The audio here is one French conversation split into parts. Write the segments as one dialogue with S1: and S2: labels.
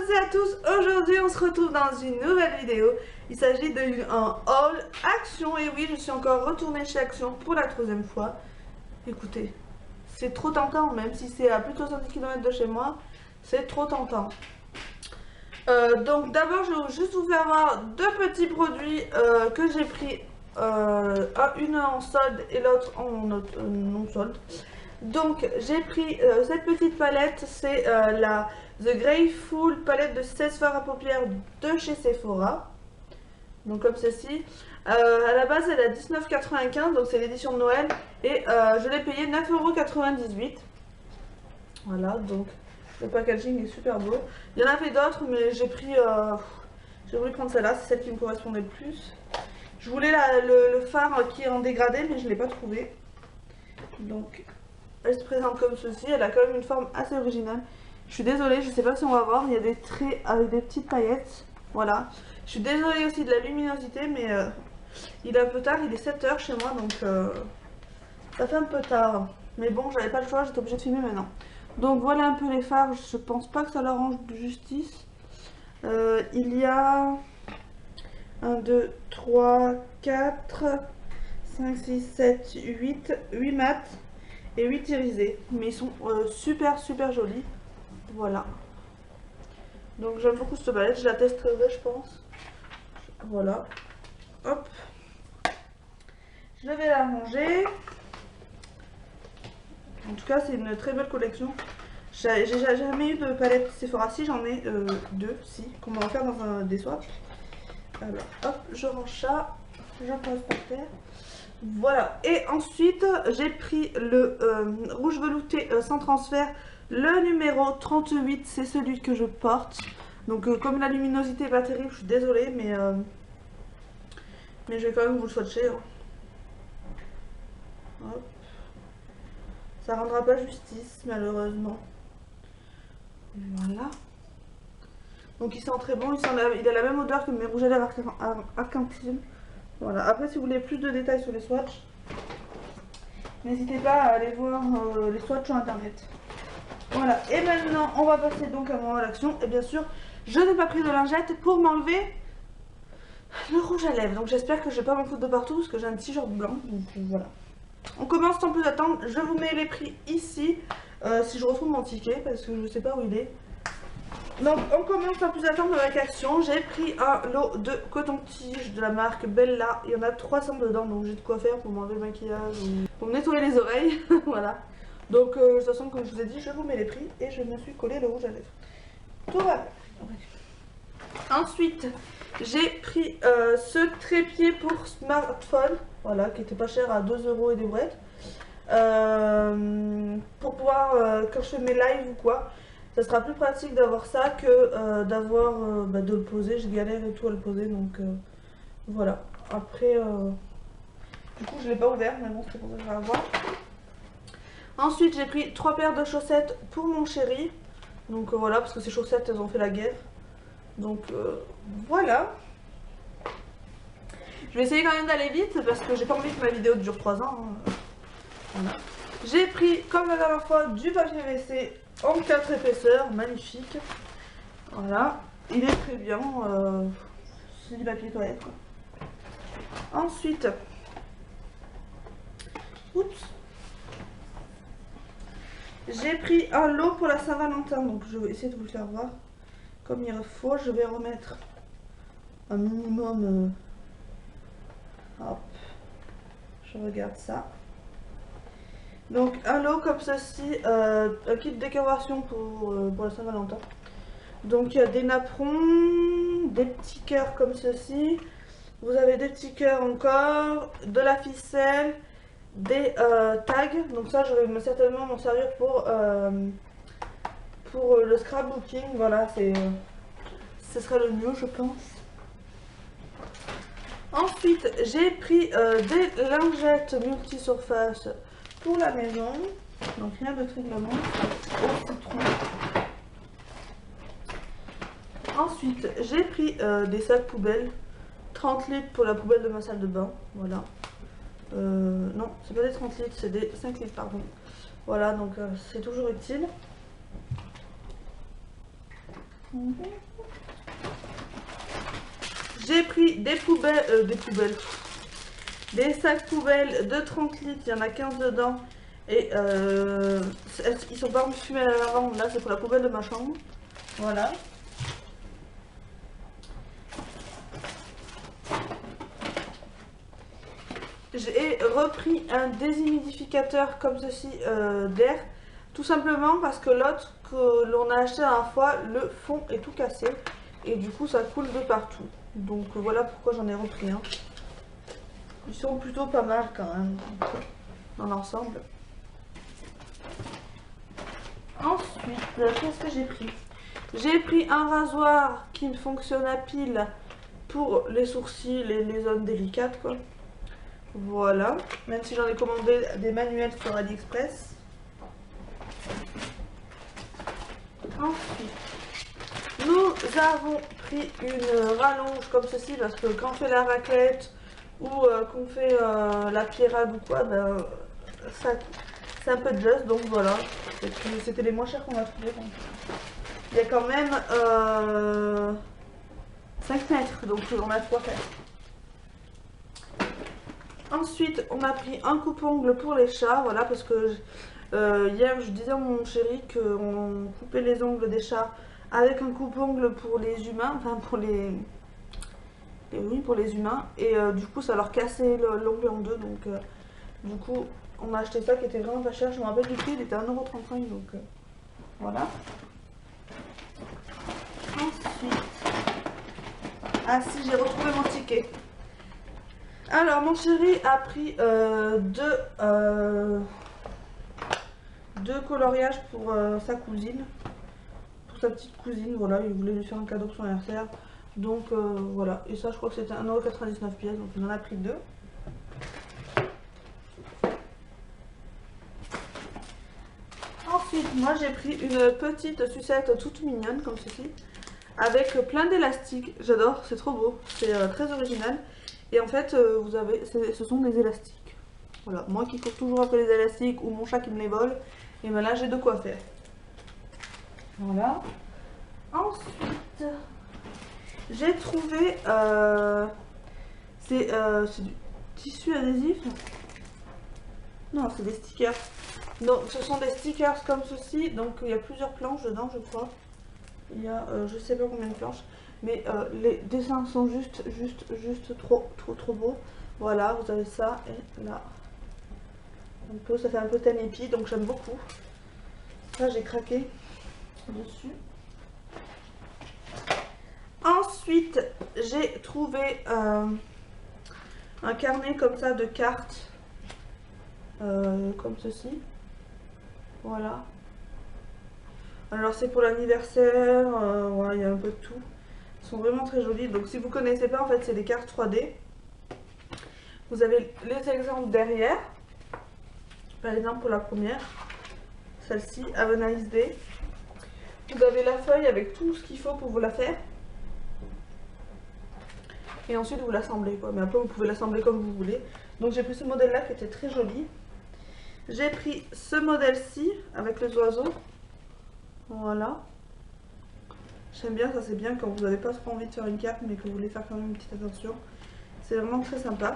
S1: toutes et à tous, aujourd'hui on se retrouve dans une nouvelle vidéo. Il s'agit d'un haul Action, et oui je suis encore retournée chez Action pour la troisième fois. Écoutez, c'est trop tentant, même si c'est à plus de 70 km de chez moi, c'est trop tentant. Donc d'abord je vais juste vous faire voir deux petits produits que j'ai pris, une en solde et l'autre en non solde. Donc j'ai pris cette petite palette, c'est la The Greyful palette de 16 fards à paupières de chez Sephora. Donc comme ceci. À la base elle est à 19,95 €, donc c'est l'édition de Noël. Et je l'ai payé 9,98 €. Voilà, donc le packaging est super beau. Il y en avait d'autres mais j'ai voulu prendre celle-là, c'est celle qui me correspondait le plus. Je voulais le phare qui est en dégradé mais je ne l'ai pas trouvé. Donc elle se présente comme ceci, elle a quand même une forme assez originale. Je suis désolée, je sais pas si on va voir, il y a des traits avec des petites paillettes. Voilà. Je suis désolée aussi de la luminosité, mais il est un peu tard, il est 7 h chez moi, donc ça fait un peu tard. Mais bon, j'avais pas le choix, j'étais obligée de filmer maintenant. Donc voilà un peu les fards, je pense pas que ça leur rende justice. Il y a 1, 2, 3, 4, 5, 6, 7, 8 mat et 8 irisés, mais ils sont super jolis. Voilà, donc j'aime beaucoup cette palette, je la testerai je pense. Voilà, hop, je vais la ranger. En tout cas c'est une très belle collection. J'ai jamais eu de palette Sephora, si j'en ai deux, si, qu'on m'a offert dans des swaps. Alors hop, je range ça, je pose par terre. Voilà, et ensuite j'ai pris le rouge velouté sans transfert, le numéro 38, c'est celui que je porte. Donc comme la luminosité est pas terrible, je suis désolée, mais je vais quand même vous le swatcher. Hein. Hop. Ça rendra pas justice malheureusement. Voilà. Donc il sent très bon, il a la même odeur que mes rouges à lèvres arc-en-ciel. Voilà, après si vous voulez plus de détails sur les swatchs, n'hésitez pas à aller voir les swatchs sur internet. Voilà, et maintenant on va passer donc à mon action. Et bien sûr, je n'ai pas pris de lingette pour m'enlever le rouge à lèvres. Donc j'espère que je vais pas m'en foutre de partout parce que j'ai un t-shirt blanc. Donc voilà. On commence sans plus attendre. Je vous mets les prix ici. Si je retrouve mon ticket parce que je ne sais pas où il est. Donc on commence sans plus attendre avec Action. J'ai pris un lot de coton-tige de la marque Bella. Il y en a 300 dedans, donc j'ai de quoi faire pour m'enlever le maquillage ou pour me nettoyer les oreilles. Voilà. Donc de toute façon, comme je vous ai dit, je vous mets les prix et je me suis collé le rouge à lèvres. Tout va bien. Ensuite, j'ai pris ce trépied pour smartphone, voilà, qui était pas cher, à 2 € et des brouettes. Pour pouvoir, quand je fais mes lives ou quoi, ça sera plus pratique d'avoir ça que d'avoir de le poser. Je galère et tout à le poser, donc voilà. Après, du coup je l'ai pas ouvert, mais bon c'est pour ça que je vais avoir. Ensuite j'ai pris 3 paires de chaussettes pour mon chéri. Donc voilà, parce que ces chaussettes elles ont fait la guerre. Donc voilà. Je vais essayer quand même d'aller vite parce que j'ai pas envie que ma vidéo dure 3 ans. Hein. Voilà. J'ai pris comme la dernière fois du papier WC en 4 épaisseurs, magnifique. Voilà, il est très bien. C'est du papier toilette. Quoi. Ensuite, oups, j'ai pris un lot pour la Saint-Valentin. Donc je vais essayer de vous le faire voir comme il faut. Je vais remettre un minimum. Hop, je regarde ça. Donc un lot comme ceci, un kit de décoration pour la Saint-Valentin. Donc il y a des napperons, des petits cœurs comme ceci. Vous avez des petits cœurs encore, de la ficelle, des tags. Donc ça je vais certainement m'en servir pour le scrapbooking. Voilà, ce serait le mieux je pense. Ensuite j'ai pris des lingettes multi-surface pour la maison, donc rien de très glamour, au citron. Ensuite j'ai pris des sacs poubelles, 30 litres pour la poubelle de ma salle de bain, voilà. Non, c'est pas des 30 litres, c'est des 5 litres pardon. Voilà, donc c'est toujours utile. J'ai pris des sacs poubelles de 30 litres, il y en a 15 dedans. Et ils sont pas fumés à la lavande, là c'est pour la poubelle de ma chambre. Voilà. J'ai repris un déshumidificateur comme ceci d'air. Tout simplement parce que l'autre que l'on a acheté la dernière fois, le fond est tout cassé. Et du coup ça coule de partout. Donc voilà pourquoi j'en ai repris un. Ils sont plutôt pas mal quand même dans l'ensemble. Ensuite, qu'est-ce que j'ai pris? J'ai pris un rasoir qui me fonctionne à pile pour les sourcils et les zones délicates quoi. Voilà, même si j'en ai commandé des manuels sur AliExpress. Ensuite, nous avons pris une rallonge comme ceci parce que quand on fait la raclette ou qu'on fait la pierrade ou quoi, ben, c'est un peu de geste, donc voilà. C'était les moins chers qu'on a trouvés. Il y a quand même 5 mètres, donc on a de quoi faire. Ensuite, on a pris un coupe-ongle pour les chats, voilà, parce que hier, je disais à mon chéri qu'on coupait les ongles des chats avec un coupe-ongle pour les humains, enfin pour les... oui, pour les humains, et du coup, ça leur cassait l'ongle en deux, donc du coup, on a acheté ça qui était vraiment pas cher, je me rappelle du prix, il était à 1,35 €, donc voilà. Ensuite, ah si, j'ai retrouvé mon ticket. Alors, mon chéri a pris deux coloriages pour sa cousine, pour sa petite cousine, voilà, il voulait lui faire un cadeau pour son anniversaire, donc voilà, et ça je crois que c'était 1,99 € pièce, donc il en a pris 2. Ensuite, moi j'ai pris une petite sucette toute mignonne comme ceci, avec plein d'élastiques, j'adore, c'est trop beau, c'est très original. Et en fait, vous avez, ce sont des élastiques. Voilà, moi qui cours toujours après les élastiques ou mon chat qui me les vole, et bien là j'ai de quoi faire. Voilà. Ensuite, j'ai trouvé, c'est du tissu adhésif. Non, c'est des stickers. Donc ce sont des stickers comme ceci, donc il y a plusieurs planches dedans je crois. Il y a je sais pas combien de planches. Mais les dessins sont juste trop beaux. Voilà, vous avez ça et là. Un peu, ça fait un peu tanépi, donc j'aime beaucoup. Là, j'ai craqué dessus. Ensuite, j'ai trouvé un carnet comme ça de cartes. Comme ceci. Voilà. Alors, c'est pour l'anniversaire. Voilà, il y a un peu de tout. Ils sont vraiment très jolis. Donc si vous ne connaissez pas, en fait c'est des cartes 3D. Vous avez les exemples derrière. Par exemple pour la première, celle-ci, Have a nice day. Vous avez la feuille avec tout ce qu'il faut pour vous la faire. Et ensuite vous l'assemblez quoi. Mais après vous pouvez l'assembler comme vous voulez. Donc j'ai pris ce modèle là qui était très joli. J'ai pris ce modèle-ci avec les oiseaux. Voilà. J'aime bien, ça c'est bien quand vous n'avez pas trop envie de faire une carte mais que vous voulez faire quand même une petite attention. C'est vraiment très sympa.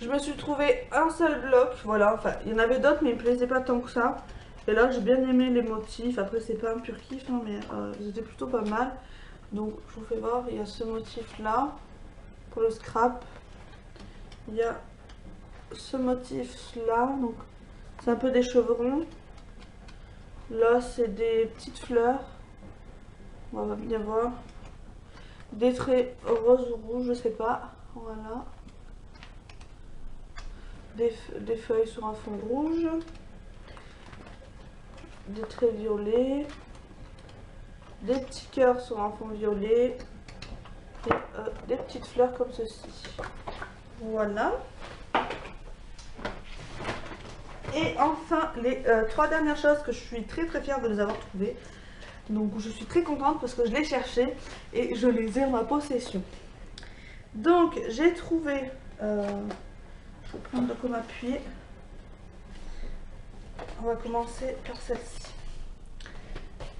S1: Je me suis trouvé un seul bloc, voilà, enfin il y en avait d'autres mais ils me plaisaient pas tant que ça. Et là j'ai bien aimé les motifs, après c'est pas un pur kiff hein, mais ils étaient plutôt pas mal. Donc je vous fais voir, il y a ce motif là, pour le scrap. Il y a ce motif là, donc c'est un peu des chevrons. Là, c'est des petites fleurs. On va bien voir. Des traits rose ou rouge, je sais pas. Voilà. Des feuilles sur un fond rouge. Des traits violets. Des petits cœurs sur un fond violet. Et des petites fleurs comme ceci. Voilà. Et enfin, les 3 dernières choses que je suis très fière de les avoir trouvées. Donc je suis très contente parce que je les cherchais et je les ai en ma possession. Donc j'ai trouvé, je vais prendre de quoi m'appuyer. On va commencer par celle-ci.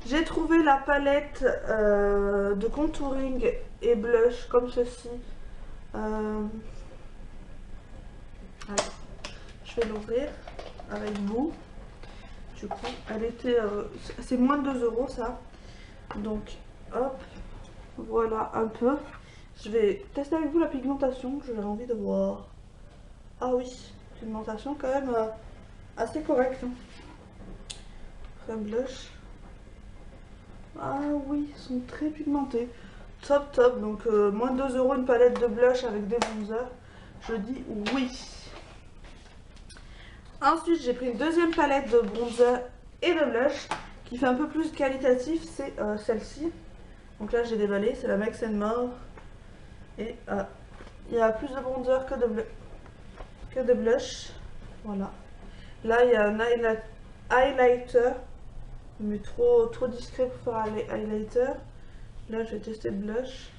S1: J'ai trouvé la palette de contouring et blush comme ceci. Alors, je vais l'ouvrir avec vous. Du coup, elle était... c'est moins de 2 € ça. Donc, hop, voilà un peu. Je vais tester avec vous la pigmentation, j'ai envie de voir. Ah oui, pigmentation quand même assez correcte. Hein. Un blush. Ah oui, ils sont très pigmentés. Top top, donc moins de 2 € une palette de blush avec des bronzers. Je dis oui. Ensuite, j'ai pris une deuxième palette de bronzer et de blush qui fait un peu plus qualitatif, c'est celle-ci. Donc là, j'ai déballé, c'est la Max More. Et il y a plus de bronzer que de blush. Voilà. Là, il y a un highlighter, mais trop discret pour faire un highlighter. Là, je vais tester le blush.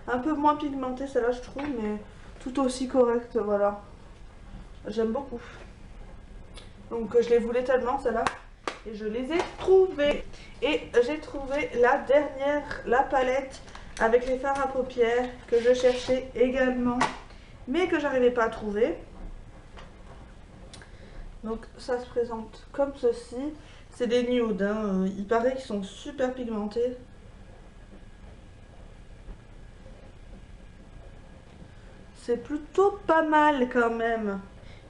S1: Un peu moins pigmenté, celle-là, je trouve, mais tout aussi correct, voilà. J'aime beaucoup. Donc, je les voulais tellement, celle-là. Et je les ai trouvées. Et j'ai trouvé la dernière, la palette avec les fards à paupières que je cherchais également, mais que j'arrivais pas à trouver. Donc ça se présente comme ceci. C'est des nudes, hein. Il paraît qu'ils sont super pigmentés. C'est plutôt pas mal quand même.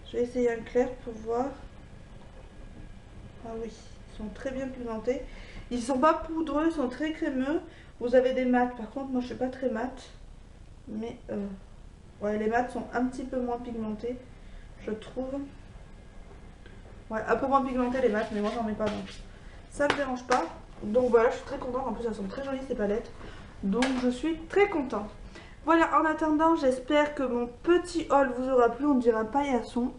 S1: Je vais essayer un clair pour voir. Ah oui, ils sont très bien pigmentés. Ils sont pas poudreux, ils sont très crémeux. Vous avez des mats, par contre moi je suis pas très mat. Mais ouais, les mats sont un petit peu moins pigmentés, je trouve. Ouais, un peu moins pigmentés les mats, mais moi j'en mets pas donc ça me dérange pas. Donc voilà, je suis très contente. En plus elles sont très jolies ces palettes. Donc je suis très contente. Voilà, en attendant, j'espère que mon petit haul vous aura plu. On dirait un paillasson.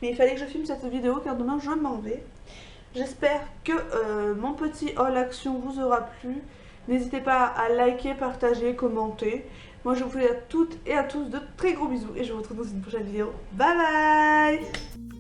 S1: Mais il fallait que je filme cette vidéo car demain je m'en vais. J'espère que mon petit haul action vous aura plu. N'hésitez pas à liker, partager, commenter. Moi je vous fais à toutes et à tous de très gros bisous et je vous retrouve dans une prochaine vidéo. Bye bye!